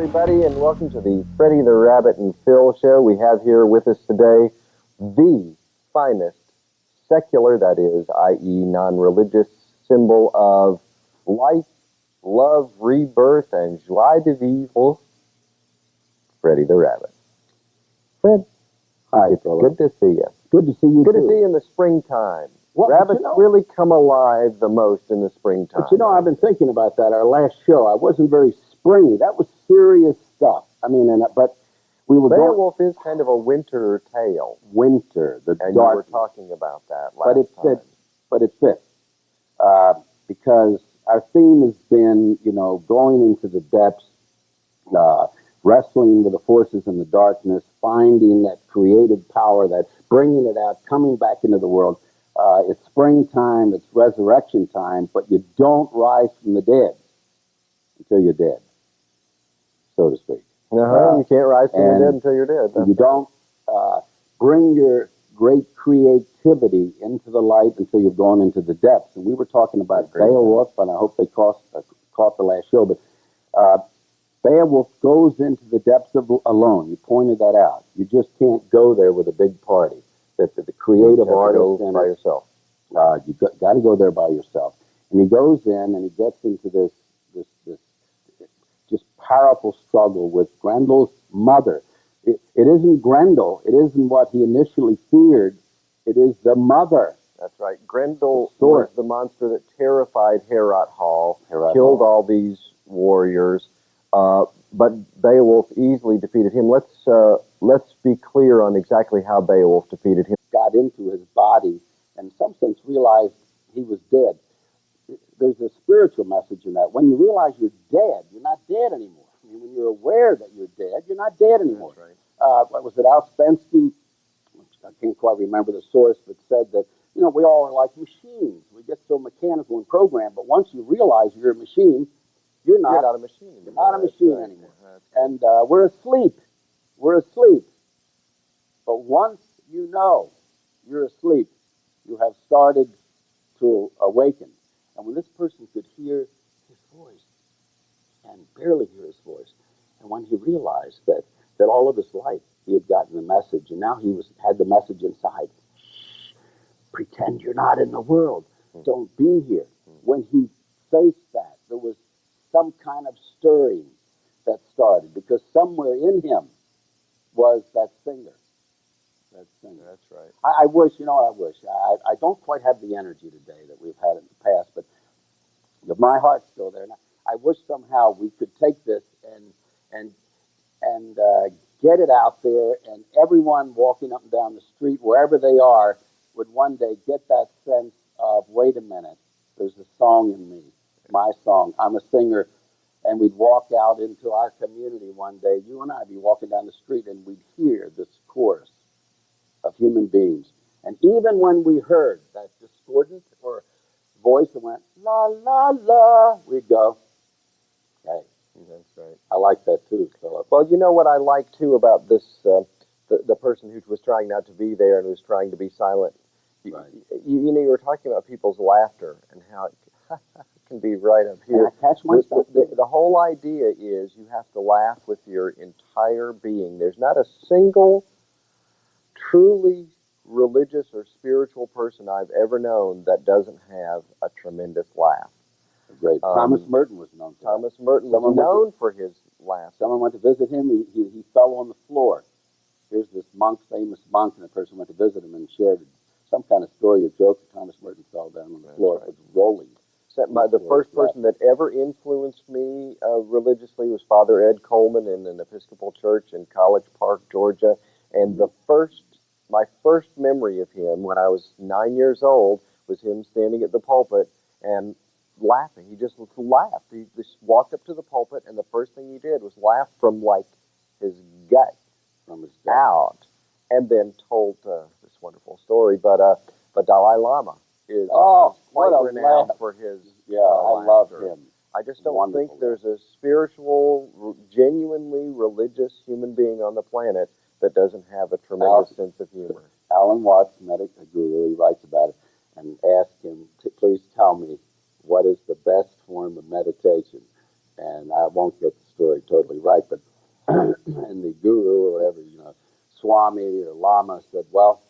everybody, and welcome to the Freddy the Rabbit and Phil show. We have here with us today the finest secular, that is, i.e., non-religious symbol of life, love, rebirth, and joie de vivre, Freddy the Rabbit. Fred, Hi, it's Philip. good to see you. Good to see you, Good too. to see you in the springtime. Well, Rabbits really come alive the most in the springtime. But I've been thinking about that. Our last show, I wasn't very springy. That was serious stuff. But we were Beowulf is kind of a winter tale. Winter, the and dark. You were talking about that last time. But it fits. Because our theme has been, going into the depths, wrestling with the forces in the darkness, finding that creative power, that bringing it out, coming back into the world. It's springtime, it's resurrection time, but you don't rise from the dead until you're dead, so to speak. You can't rise from the dead until you're dead. You don't bring your great creativity into the light until you've gone into the depths. And we were talking about Beowulf, and I hope they caught the last show, but Beowulf goes into the depths of alone. You pointed that out. You just can't go there with a big party. That the creative artist by yourself. You got to go there by yourself. And he goes in and he gets into this just powerful struggle with Grendel's mother. It isn't Grendel. It isn't what he initially feared. It is the mother. That's right. Grendel was the monster that terrified Heorot Hall, killed all these warriors, but Beowulf easily defeated him. Let's be clear on exactly how Beowulf defeated him. Got into his body and in some sense realized he was dead. There's a spiritual message in that. When you realize you're dead, you're not dead anymore. I mean, when you're aware that you're dead, you're not dead anymore. That's right. What was it, Ouspensky? I can't quite remember the source, but said that, we all are like machines. We get so mechanical and programmed, but once you realize you're a machine, you're not a machine anymore. You're not a machine anymore. And we're asleep. We're asleep. But once you know you're asleep, you have started to awaken. And when this person could hear his voice and barely hear his voice, and when he realized that all of his life he had gotten the message, and now he had the message inside. Shh, pretend you're not in the world. Don't be here. When he faced that, there was some kind of stirring that started, because somewhere in him was that singer. That's right. I wish. I don't quite have the energy today that we've had in the past, but my heart's still there. And I wish somehow we could take this and get it out there, and everyone walking up and down the street, wherever they are, would one day get that sense of, wait a minute, there's a song in me, my song. I'm a singer. And we'd walk out into our community one day, you and I'd be walking down the street, and we'd hear this chorus of human beings. And even when we heard that discordant or voice that went, la, la, la, we'd go, hey. That's right. I like that too, Philip. Well, you know what I like too about this, the person who was trying not to be there and was trying to be silent. Right. You were talking about people's laughter and how it can be right up here. And I catch myself. The whole idea is you have to laugh with your entire being. There's not a single truly religious or spiritual person I've ever known that doesn't have a tremendous laugh. Great. Thomas Merton was known for Thomas Merton was known for his laugh. Someone went to visit him. He fell on the floor. Here's this famous monk, and a person went to visit him and shared some kind of story or joke that Thomas Merton fell down on the floor. Right. It was rolling. The first person that ever influenced me religiously was Father Ed Coleman in an Episcopal church in College Park, Georgia. And my first memory of him when I was 9 years old was him standing at the pulpit and laughing. He just laughed. He just walked up to the pulpit, and the first thing he did was laugh from like his gut, out, and then told this wonderful story. But Dalai Lama is quite renowned for his I love him. I just don't think there's a spiritual, genuinely religious human being on the planet that doesn't have a tremendous sense of humor. Alan Watts, medical guru, he writes about it, and asked him to please tell me what is the best form of meditation. And I won't get the story totally right, but Swami or Lama said, well,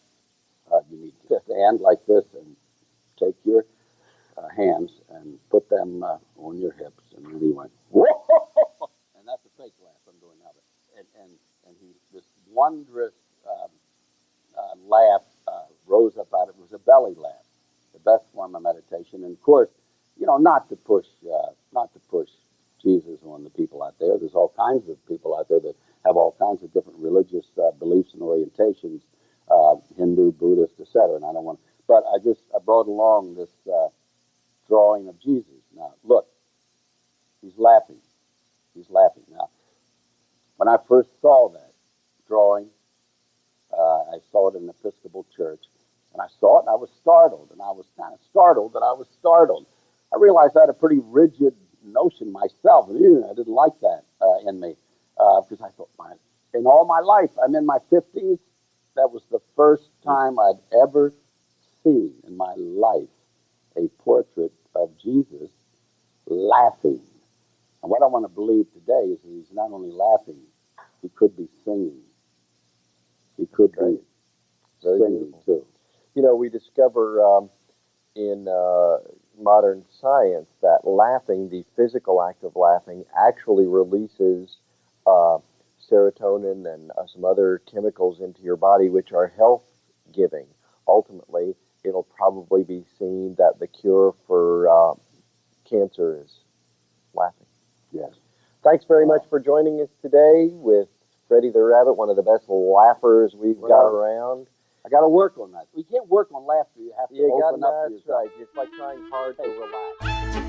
you need to stand like this and take your hands and put them on your hips. And then he went, whoa! And that's a fake laugh I'm doing now. But, and he, this wondrous laugh rose up out of it. It was a belly laugh, the best form of meditation. And of course, not to push Jesus on the people out there. There's all kinds of people out there that have all kinds of different religious beliefs and orientations, Hindu, Buddhist, etc. And I don't want, but I brought along this drawing of Jesus. Now, look, he's laughing. He's laughing. Now, when I first saw that drawing, I saw it in the Episcopal Church, and I saw it, and I was startled, and I was kind of startled that I was startled. I realized I had a pretty rigid notion myself, and I didn't like that in me, because I thought, in all my life, I'm in my 50s, that was the first time I'd ever seen in my life a portrait of Jesus laughing. And what I want to believe today is that he's not only laughing, he could be singing. He could be singing too. You know, we discover in modern science that laughing, the physical act of laughing, actually releases uh, serotonin and some other chemicals into your body, which are health giving. Ultimately, it'll probably be seen that the cure for cancer is laughing. Yes. Thanks very much for joining us today with Freddy the Rabbit, one of the best laughers we've got around. I got to work on that. We can't work on laughter. You have to open up. That's right. It's like trying hard to relax.